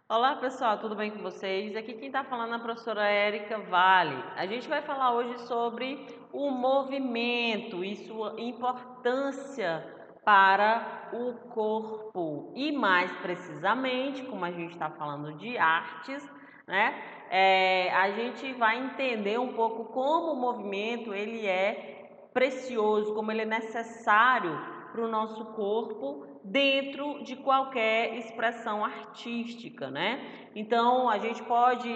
Olá pessoal, tudo bem com vocês? Aqui quem está falando é a professora Érica Vale. A gente vai falar hoje sobre o movimento e sua importância para o corpo. E mais precisamente, como a gente está falando de artes, né? A gente vai entender um pouco como o movimento ele é precioso, como ele é necessário para o nosso corpo dentro de qualquer expressão artística, né? Então a gente pode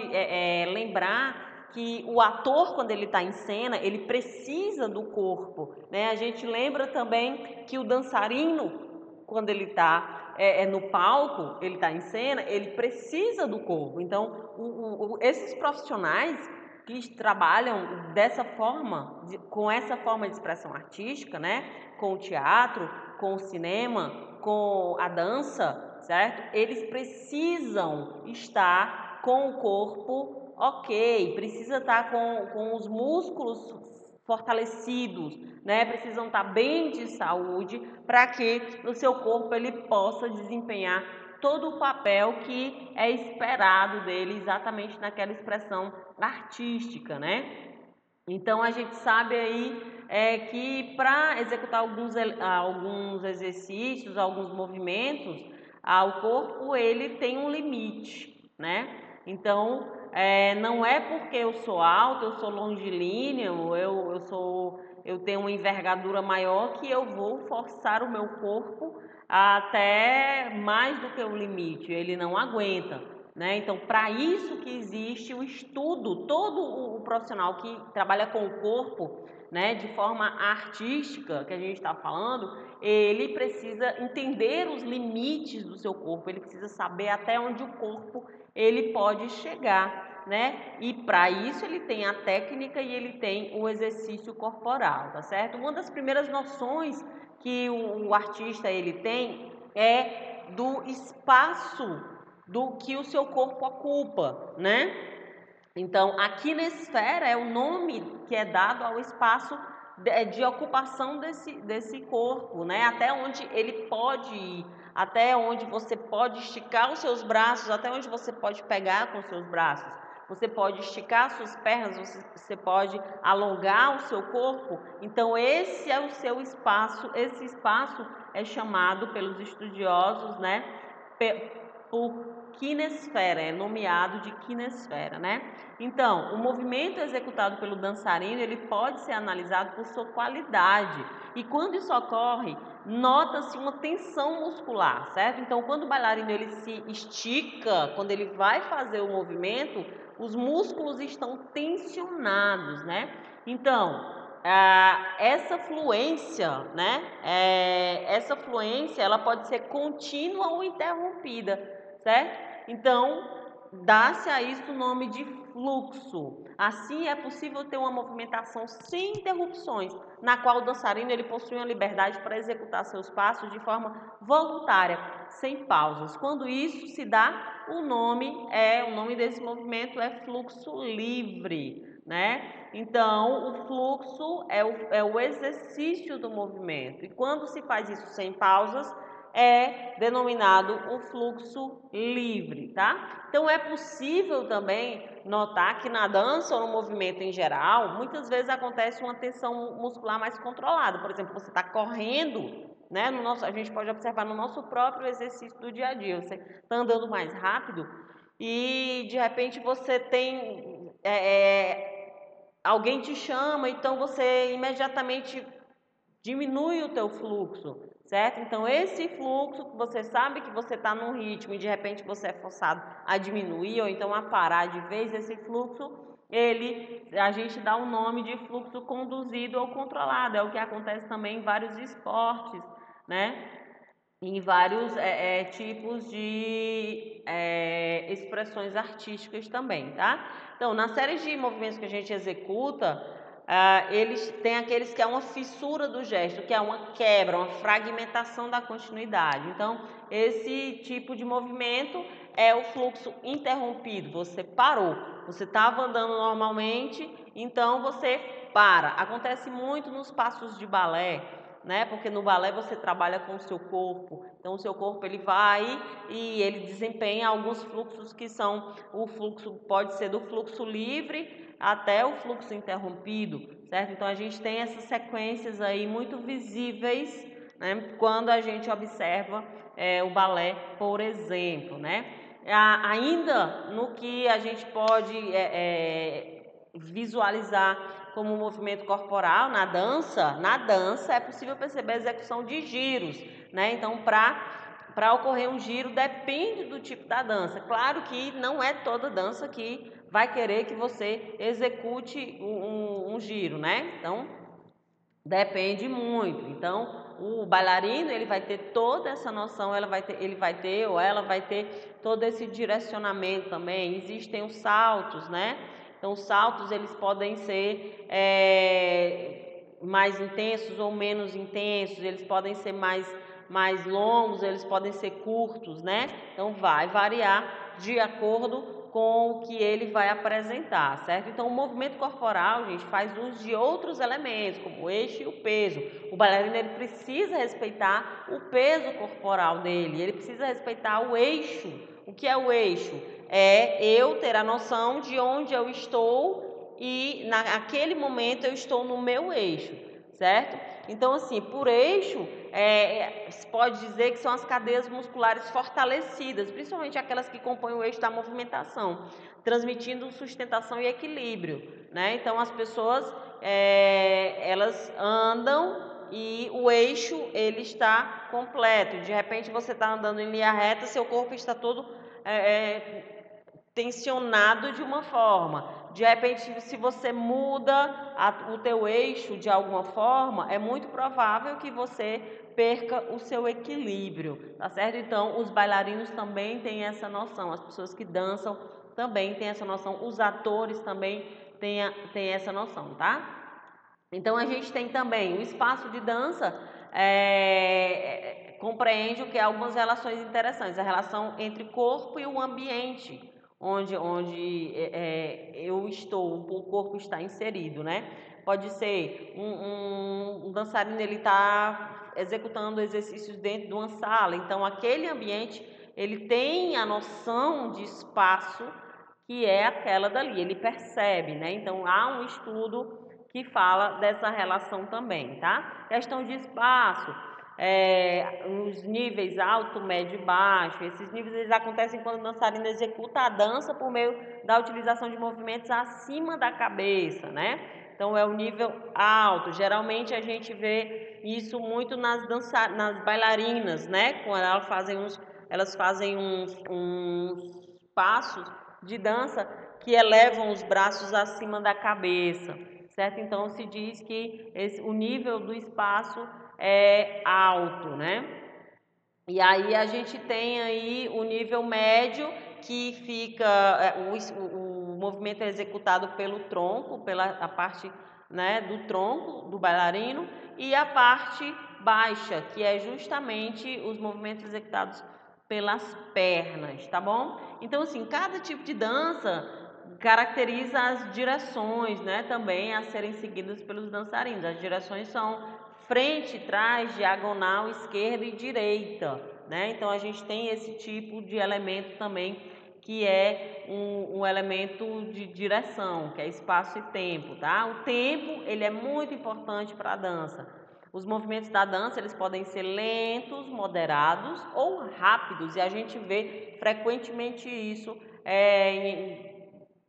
lembrar que o ator, quando ele está em cena, ele precisa do corpo, né? A gente lembra também que o dançarino, quando ele está no palco, ele está em cena, ele precisa do corpo. Então, esses profissionais que trabalham dessa forma, com essa forma de expressão artística, né? Com o teatro, com o cinema, com a dança, certo? Eles precisam estar com o corpo ok, precisa estar com os músculos fortalecidos, né? Precisam estar bem de saúde para que o seu corpo ele possa desempenhar todo o papel que é esperado dele exatamente naquela expressão artística, né? Então a gente sabe aí que para executar alguns exercícios, alguns movimentos, o corpo ele tem um limite, né? Então não é porque eu sou alto, eu sou longilíneo, eu tenho uma envergadura maior que eu vou forçar o meu corpo até mais do que o limite, ele não aguenta. Né? Então, para isso que existe o estudo, todo o profissional que trabalha com o corpo, né, de forma artística, que a gente está falando, ele precisa entender os limites do seu corpo, ele precisa saber até onde o corpo ele pode chegar, né? E para isso ele tem a técnica e ele tem o exercício corporal, tá certo? Uma das primeiras noções que o artista ele tem é do espaço do que o seu corpo ocupa, né? Então, a quinesfera é o nome que é dado ao espaço de ocupação desse corpo, né? Até onde ele pode ir, até onde você pode esticar os seus braços, até onde você pode pegar com os seus braços. Você pode esticar suas pernas, você pode alongar o seu corpo. Então, esse é o seu espaço. Esse espaço é chamado pelos estudiosos, né? Por quinesfera, é nomeado de quinesfera, né? Então, o movimento executado pelo dançarino, ele pode ser analisado por sua qualidade. E quando isso ocorre, nota-se uma tensão muscular, certo? Então, quando o bailarino ele se estica, quando ele vai fazer o movimento, os músculos estão tensionados, né? Então, essa fluência, né? Essa fluência, ela pode ser contínua ou interrompida, certo? Então, dá-se a isso o nome de fluxo. Assim, é possível ter uma movimentação sem interrupções, na qual o dançarino ele possui a liberdade para executar seus passos de forma voluntária, sem pausas. Quando isso se dá, o nome desse movimento é fluxo livre, né? Então, o fluxo é o exercício do movimento. E quando se faz isso sem pausas, é denominado o fluxo livre, tá? Então é possível também notar que na dança ou no movimento em geral, muitas vezes acontece uma tensão muscular mais controlada. Por exemplo, você está correndo, né? A gente pode observar no nosso próprio exercício do dia a dia. Você está andando mais rápido e de repente você tem alguém te chama, então você imediatamente diminui o teu fluxo, certo? Então, esse fluxo que você sabe que você está num ritmo e de repente você é forçado a diminuir ou então a parar de vez, esse fluxo, a gente dá o nome de fluxo conduzido ou controlado. É o que acontece também em vários esportes, né? Em vários tipos de expressões artísticas também, tá? Então, na série de movimentos que a gente executa, eles têm aqueles que é uma fissura do gesto, que é uma quebra, uma fragmentação da continuidade. Então, esse tipo de movimento é o fluxo interrompido. Você parou, você estava andando normalmente, então você para. Acontece muito nos passos de balé, né? Porque no balé você trabalha com o seu corpo. Então o seu corpo ele vai e ele desempenha alguns fluxos que são, o fluxo pode ser do fluxo livre até o fluxo interrompido, certo? Então a gente tem essas sequências aí muito visíveis, né? Quando a gente observa o balé, por exemplo, né? Ainda no que a gente pode visualizar como movimento corporal na dança é possível perceber a execução de giros, né? Então, para ocorrer um giro depende do tipo da dança. Claro que não é toda dança que vai querer que você execute um giro, né? Então, depende muito. Então, o bailarino ele vai ter toda essa noção, ele vai ter ou ela vai ter todo esse direcionamento também. Existem os saltos, né? Então, os saltos eles podem ser mais intensos ou menos intensos, eles podem ser mais longos, eles podem ser curtos, né? Então, vai variar de acordo com o que ele vai apresentar, certo? Então, o movimento corporal, gente, faz uso de outros elementos, como o eixo e o peso. O bailarino, ele precisa respeitar o peso corporal dele, ele precisa respeitar o eixo. O que é o eixo? É eu ter a noção de onde eu estou e naquele momento eu estou no meu eixo, certo? Então, assim, por eixo, se pode dizer que são as cadeias musculares fortalecidas, principalmente aquelas que compõem o eixo da movimentação, transmitindo sustentação e equilíbrio, né? Então, as pessoas, elas andam e o eixo, ele está completo. De repente, você está andando em linha reta, seu corpo está todo tensionado de uma forma. De repente, se você muda o teu eixo de alguma forma, é muito provável que você perca o seu equilíbrio, tá certo? Então, os bailarinos também têm essa noção, as pessoas que dançam também têm essa noção, os atores também têm essa noção, tá? Então, a gente tem também o espaço de dança, compreende o que é algumas relações interessantes, a relação entre o corpo e o ambiente onde eu estou, o corpo está inserido, né? Pode ser um dançarino, ele está executando exercícios dentro de uma sala, então aquele ambiente, ele tem a noção de espaço que é aquela dali, ele percebe, né? Então há um estudo que fala dessa relação também, tá? Questão de espaço, os níveis alto, médio e baixo, esses níveis eles acontecem quando o dançarino executa a dança por meio da utilização de movimentos acima da cabeça, né? Então é o nível alto. Geralmente a gente vê isso muito nas bailarinas, né? Quando elas fazem uns passos de dança que elevam os braços acima da cabeça, certo? Então se diz que o nível do espaço é alto, né? E aí a gente tem aí o nível médio, que fica o movimento é executado pelo tronco, pela a parte, né, do tronco do bailarino, e a parte baixa, que é justamente os movimentos executados pelas pernas, tá bom? Então, assim, cada tipo de dança caracteriza as direções, né, também a serem seguidas pelos dançarinos. As direções são frente, trás, diagonal, esquerda e direita, né? Então a gente tem esse tipo de elemento também, que é um elemento de direção, que é espaço e tempo, tá? O tempo, ele é muito importante para a dança. Os movimentos da dança, eles podem ser lentos, moderados ou rápidos, e a gente vê frequentemente isso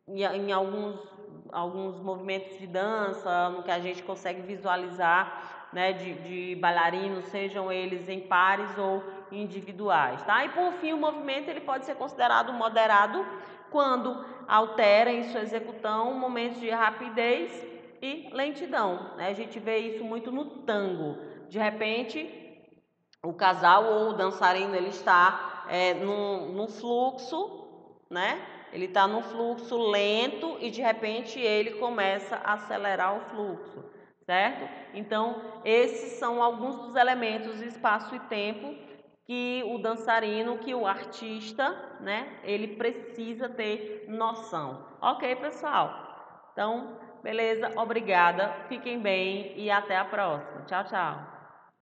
em alguns movimentos de dança, no que a gente consegue visualizar, né, de bailarinos, sejam eles em pares ou individuais, tá? E por fim, o movimento ele pode ser considerado moderado quando altera em sua execução momentos de rapidez e lentidão, né? A gente vê isso muito no tango. De repente, o casal ou o dançarino ele está num fluxo, né? Ele está num fluxo lento e de repente ele começa a acelerar o fluxo, certo? Então, esses são alguns dos elementos de espaço e tempo que o dançarino, que o artista, né? Ele precisa ter noção. Ok, pessoal? Então, beleza, obrigada, fiquem bem e até a próxima. Tchau, tchau.